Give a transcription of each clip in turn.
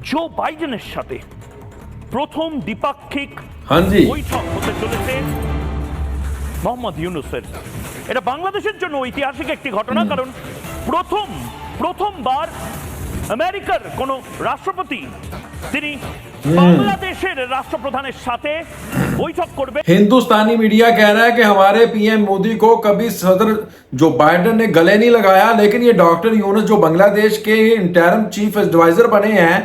জো বাইডেনের সাথে প্রথম দ্বিপাক্ষিক বৈঠক হতে চলেছে মোহাম্মদ ইউনূসের। এটা বাংলাদেশের জন্য ঐতিহাসিক একটি ঘটনা, কারণ প্রথমবার আমেরিকার কোন রাষ্ট্রপতি তিনি बांग्लादेशेर राष्ट्रप्रधान साथे बैठक करबे। हिंदुस्तानी मीडिया कह रहा है कि हमारे पीएम मोदी को कभी सदर जो बाइडेन ने गले नहीं लगाया, लेकिन ये डॉक्टर यूनुस जो बांग्लादेश के इंटरिम चीफ एडवाइजर बने हैं,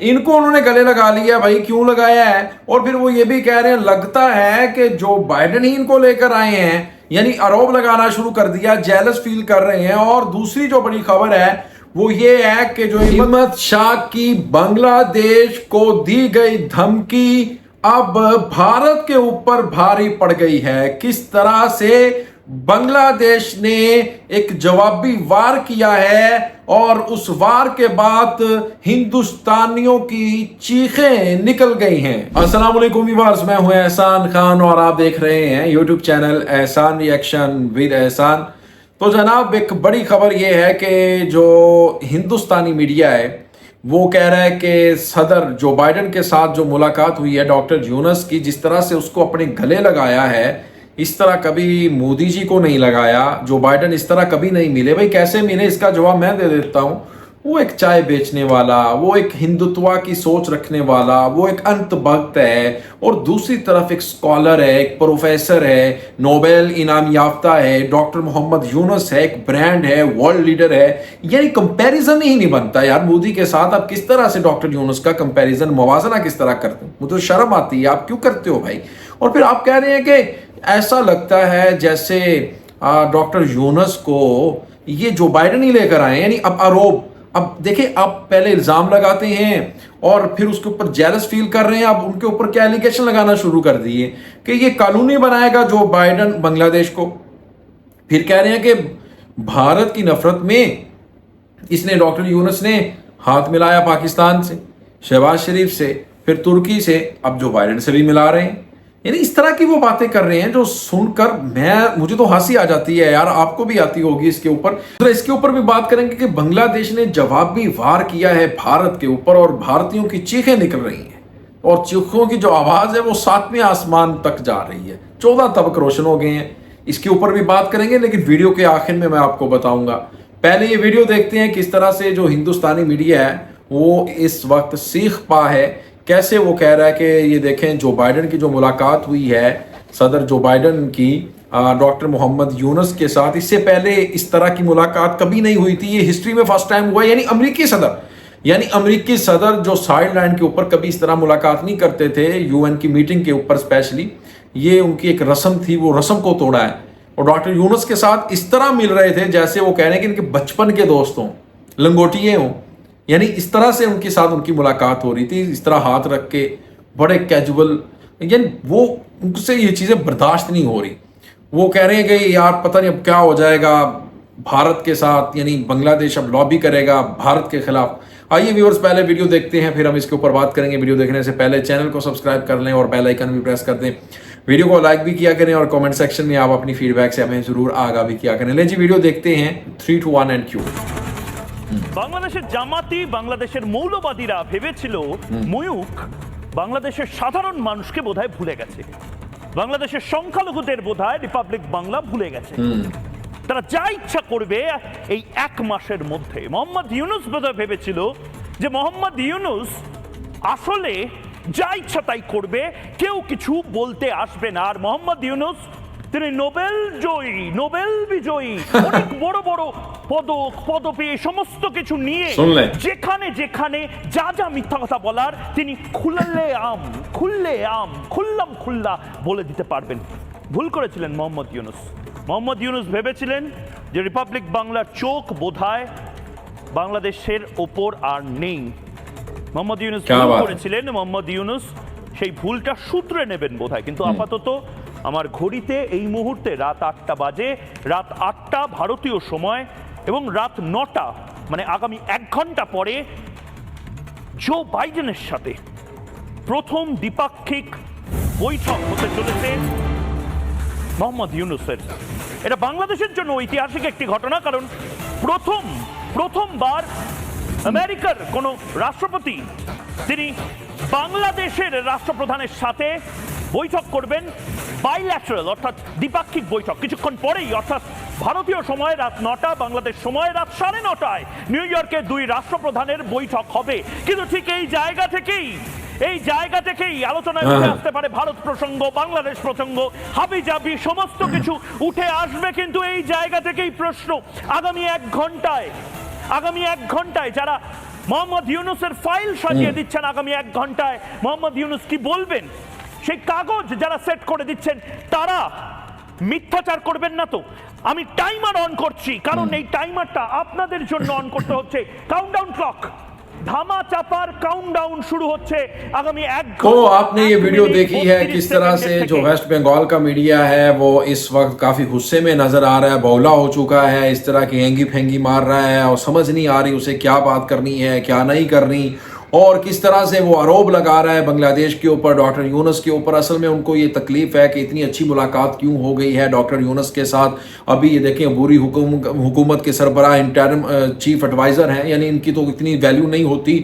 इनको उन्होंने गले लगा लिया। भाई क्यों लगाया है? और फिर वो ये भी कह रहे हैं लगता है कि जो बाइडेन ही इनको लेकर आए हैं, यानी आरोप लगाना शुरू कर दिया, जेलस फील कर रहे हैं। और दूसरी जो बड़ी खबर है वो ये है कि जो अहमद शाह की बांग्लादेश को दी गई धमकी अब भारत के ऊपर भारी पड़ गई है। किस तरह से बांग्लादेश ने एक जवाबी वार किया है और उस वार के बाद हिंदुस्तानियों की चीखें निकल गई हैं। अस्सलाम वालेकुम व्यूअर्स, मैं हूं एहसान खान और आप देख रहे हैं यूट्यूब चैनल एहसान रिएक्शन विद एहसान। तो जनाब, एक बड़ी खबर यह है कि जो हिंदुस्तानी मीडिया है वो कह रहा है कि सदर जो बाइडेन के साथ जो मुलाकात हुई है डॉक्टर यूनुस की, जिस तरह से उसको अपने गले लगाया है, इस तरह कभी मोदी जी को नहीं लगाया। जो बाइडेन इस तरह कभी नहीं मिले। भाई कैसे मिले, इसका जवाब मैं दे देता हूं। वो एक चाय बेचने वाला, वो एक हिंदुत्व की सोच रखने वाला, वो एक अंत भक्त है, और दूसरी तरफ एक स्कॉलर है, एक प्रोफेसर है, नोबेल इनाम याफ्ता है, डॉक्टर मोहम्मद यूनुस है, एक ब्रांड है, वर्ल्ड लीडर है। यानी कंपैरिजन ही नहीं बनता यार मोदी के साथ। आप किस तरह से डॉक्टर यूनुस का कंपैरिजन, मुवाजना किस तरह करते हो? मुझे तो शर्म आती है, आप क्यों करते हो भाई? और फिर आप कह रहे हैं कि ऐसा लगता है जैसे डॉक्टर यूनुस को ये जो बाइडेन ही लेकर आए, यानी अब आरोप। अब देखिए, आप पहले इल्जाम लगाते हैं और फिर उसके ऊपर जेलस फील कर रहे हैं। अब उनके ऊपर क्या एलिगेशन लगाना शुरू कर दिए कि ये कानूनी बनाएगा जो बाइडेन बांग्लादेश को। फिर कह रहे हैं कि भारत की नफरत में इसने डॉक्टर यूनुस ने हाथ मिलाया पाकिस्तान से, शहबाज शरीफ से, फिर तुर्की से, अब जो बाइडेन से भी मिला रहे हैं। यानी इस तरह की वो बातें कर रहे हैं जो सुनकर मुझे तो हंसी आ जाती है यार, आपको भी आती होगी इसके ऊपर। तो इसके ऊपर भी बात करेंगे कि बांग्लादेश ने जवाबी वार किया है भारत के ऊपर और भारतीयों की चीखें निकल रही हैं, और चीखों की जो आवाज है वो 7वें आसमान तक जा रही है। 14 तबक रोशन हो गए हैं। इसके ऊपर भी बात करेंगे, लेकिन वीडियो के आखिर में मैं आपको बताऊंगा। पहले ये वीडियो देखते हैं किस तरह से जो हिंदुस्तानी मीडिया है वो इस वक्त सीख पा है, कैसे वो कह रहा है कि ये देखें जो बाइडेन की जो मुलाकात हुई है सदर जो बाइडेन की डॉक्टर मोहम्मद यूनुस के साथ, इससे पहले इस तरह की मुलाकात कभी नहीं हुई थी। ये हिस्ट्री में फर्स्ट टाइम हुआ है। यानी अमेरिकी सदर जो साइड लाइन के ऊपर कभी इस तरह मुलाकात नहीं करते थे, यूएन की मीटिंग के ऊपर स्पेशली। ये उनकी एक रस्म थी, वो रस्म को तोड़ा है। और डॉक्टर यूनुस के साथ इस तरह मिल रहे थे जैसे वो कह रहे हैं कि इनके बचपन के दोस्त हों, लंगोटिए हों। यानी इस तरह से उनके साथ उनकी मुलाकात हो रही थी, इस तरह हाथ रख के, बड़े कैजुअल। यानी वो उनसे ये चीज़ें बर्दाश्त नहीं हो रही। वो कह रहे हैं कि यार पता नहीं अब क्या हो जाएगा भारत के साथ, यानी बांग्लादेश अब लॉबी करेगा भारत के खिलाफ। आइए व्यूअर्स, पहले वीडियो देखते हैं, फिर हम इसके ऊपर बात करेंगे। वीडियो देखने से पहले चैनल को सब्सक्राइब कर लें और बेल आइकन भी प्रेस कर दें। वीडियो को लाइक भी किया करें और कमेंट सेक्शन में आप अपनी फीडबैक से हमें जरूर आगाह भी किया करें। ले जी वीडियो देखते हैं। 3, 2, 1 एंड क्यू। বাংলাদেশের জামাতি, বাংলাদেশের মৌলবাদীরা ভেবেছিল ময়ূক বাংলাদেশের সাধারণ মানুষকে বোধহয় ভুলে গেছে, বাংলাদেশের সংখ্যালঘুদের বোধহয় রিপাবলিক বাংলা ভুলে গেছে, তারা যা ইচ্ছা করবে এই 1 মাসের মধ্যে। মোহাম্মদ ইউনুস বোধহয় ভেবেছিল যে মোহাম্মদ ইউনুস আসলে যা ইচ্ছা তাই করবে, কেউ কিছু বলতে আসবে না। আর মোহাম্মদ ইউনুস তিনি নোবেল বিজয়ী, অনেক বড় বড় পদক পদবী সমস্ত কিছু নিয়ে যেখানে যেখানে যা মিথ্যা কথা বলার তিনি খুল্লা বলে দিতে পারবেন। ভুল করেছিলেন মোহাম্মদ ইউনুস ভেবেছিলেন যে রিপাবলিক বাংলার চোখ বোধহয় বাংলাদেশের ওপর আর নেই। মোহাম্মদ ইউনুস ভুল করেছিলেন। মোহাম্মদ ইউনুস সেই ভুলটা শুধরে নেবেন বোধহয়। কিন্তু আপাতত আমার ঘড়িতে এই মুহূর্তে রাত 8টা বাজে। রাত 8টা ভারতীয় সময় এবং রাত 9টা মানে আগামী 1 ঘন্টা পরে জো বাইডেনের সাথে প্রথম দ্বিপাক্ষিক বৈঠক হতে চলেছে মোহাম্মদ ইউনূসের। এটা বাংলাদেশের জন্য ঐতিহাসিক একটি ঘটনা, কারণ প্রথমবার আমেরিকার কোন রাষ্ট্রপতি তিনি বাংলাদেশের রাষ্ট্রপ্রধানের সাথে বৈঠক করবেন, বাইল্যাটারাল অর্থাৎ দ্বিপাক্ষিক বৈঠক কিছুক্ষণ পরেই, অর্থাৎ ভারতীয় সময় রাত 9টা, বাংলাদেশ সময় রাত 9:30 নিউ ইয়র্কে দুই রাষ্ট্রপ্রধানের বৈঠক হবে। কিন্তু ঠিক এই জায়গা থেকেই আলোচনায় উঠে আসতে পারে ভারত প্রসঙ্গ, বাংলাদেশ প্রসঙ্গ, হাবিজাবি সমস্ত কিছু উঠে আসবে। কিন্তু এই জায়গা থেকেই প্রশ্ন, আগামী এক ঘন্টায় যারা মোহাম্মদ ইউনূসের ফাইল সাজিয়ে দিচ্ছেন, আগামী 1 ঘন্টায় মোহাম্মদ ইউনূস কি বলবেন, সেই কাগজ যারা সেট করে দিচ্ছেন তারা মিথ্যাচার করবেন না তো? আমি টাইমার অন করছি, কারণ এই টাইমারটা আপনাদের জন্য অন করতে হচ্ছে। কাউন্টডাউন ক্লক, धामा चापार काउंटडाउन शुरू होच्छे आगामी 1 घंटे। तो आपने ये वीडियो देखी है किस तरह से जो वेस्ट बंगाल का मीडिया है वो इस वक्त काफी गुस्से में नजर आ रहा है, बौला हो चुका है, इस तरह की हैंगी फेंगी मार रहा है और समझ नहीं आ रही उसे क्या बात करनी है क्या नहीं करनी, और किस तरह से वो आरोप लगा रहा है बांग्लादेश के ऊपर, डॉक्टर यूनुस के ऊपर। असल में उनको ये तकलीफ है कि इतनी अच्छी मुलाकात क्यों हो गई है डॉक्टर यूनुस के साथ। अभी ये देखें बुरी हुकूमत के सरबराह इंटरिम चीफ एडवाइज़र हैं, यानी इनकी तो इतनी वैल्यू नहीं होती।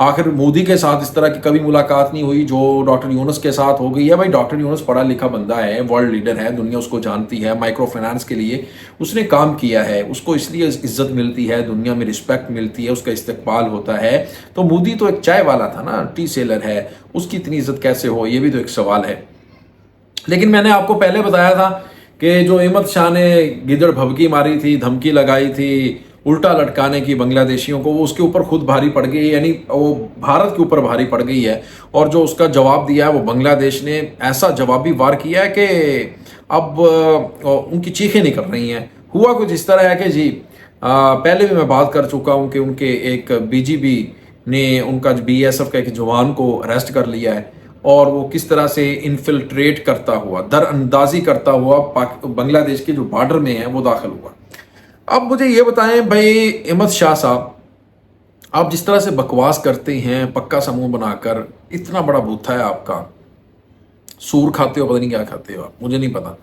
आखिर मोदी के साथ इस तरह की कभी मुलाकात नहीं हुई जो डॉक्टर यूनुस के साथ हो गई है। भाई डॉक्टर यूनुस पढ़ा लिखा बंदा है, वर्ल्ड लीडर है, दुनिया उसको जानती है, माइक्रो फाइनेंस के लिए उसने काम किया है, उसको इसलिए इज्जत मिलती है, दुनिया में रिस्पेक्ट मिलती है, उसका इस्तकबाल होता है। तो मोदी तो एक चाय वाला था ना, टी सेलर है, उसकी इतनी इज्जत कैसे हो, ये भी तो एक सवाल है। लेकिन मैंने आपको पहले बताया था कि जो अहमद शाह ने गिदड़ भभकी मारी थी, धमकी लगाई थी उल्टा लटकाने की बांग्लादेशियों को, वो उसके ऊपर खुद भारी पड़ गई, यानी वो भारत के ऊपर भारी पड़ गई है। और जो उसका जवाब दिया है वो बांग्लादेश ने ऐसा जवाबी वार किया है कि अब उनकी चीखें निकल रही हैं। हुआ कुछ इस तरह है कि जी पहले भी मैं बात कर चुका हूँ कि उनके एक बीजीबी ने उनका बीएसएफ का एक जवान को अरेस्ट कर लिया है और वो किस तरह से इन्फिल्ट्रेट करता हुआ, दरअंदाजी करता हुआ बांग्लादेश के जो बॉर्डर में है वो दाखिल हुआ। अब मुझे ये बताएं भाई अहमद शाह साहब, आप जिस तरह से बकवास करते हैं पक्का समूह बनाकर, इतना बड़ा बूथा है आपका, सूर खाते हो, पता नहीं क्या खाते हो आप, मुझे नहीं पता,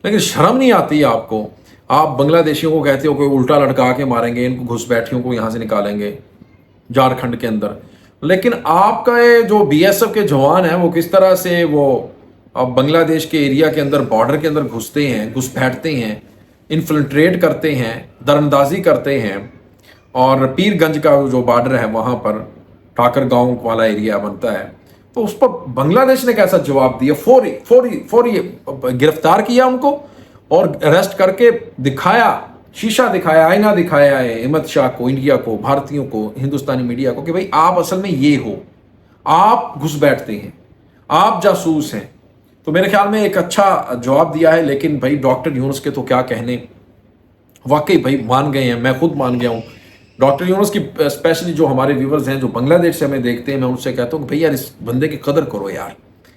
लेकिन शर्म नहीं आती है आपको? आप बांग्लादेशियों को कहते हो कोई उल्टा लटका के मारेंगे, इनको घुसपैठियों को यहाँ से निकालेंगे झारखंड के अंदर, लेकिन आपका ये जो बीएसएफ के जवान हैं वो किस तरह से वो अब बांग्लादेश के एरिया के अंदर, बॉर्डर के अंदर घुसते हैं, घुसपैठते हैं, इन्फिल्ट्रेट करते हैं, दरअंदाजी करते हैं। और पीरगंज का जो बॉर्डर है वहाँ पर ठाकर गांव वाला एरिया बनता है, तो उस पर बांग्लादेश ने कैसा जवाब दिया? फौरी गिरफ्तार किया उनको और अरेस्ट करके दिखाया, शीशा दिखाया, आईना दिखाया है अहमद शाह को, इंडिया को, भारतीयों को, हिंदुस्तानी मीडिया को कि भाई आप असल में ये हो, आप घुस बैठते हैं, आप जासूस हैं। तो मेरे ख्याल में एक अच्छा जवाब दिया है। लेकिन भाई डॉक्टर यूनुस के तो क्या कहने, वाकई भाई मान गए हैं, मैं खुद मान गया हूँ। डॉक्टर यूनुस की स्पेशली जो हमारे व्यूवर्स हैं जो बांग्लादेश से हमें देखते हैं, मैं उनसे कहता हूँ कि भाई यार इस बंदे की कदर करो यार,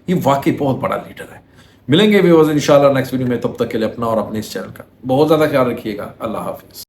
ये वाकई बहुत बड़ा लीडर है। मिलेंगे व्यूअर्स इंशाल्लाह नेक्स्ट वीडियो में, तब तक के लिए अपना और अपने इस चैनल का बहुत ज़्यादा ख्याल रखिएगा। अल्लाह हाफिज़।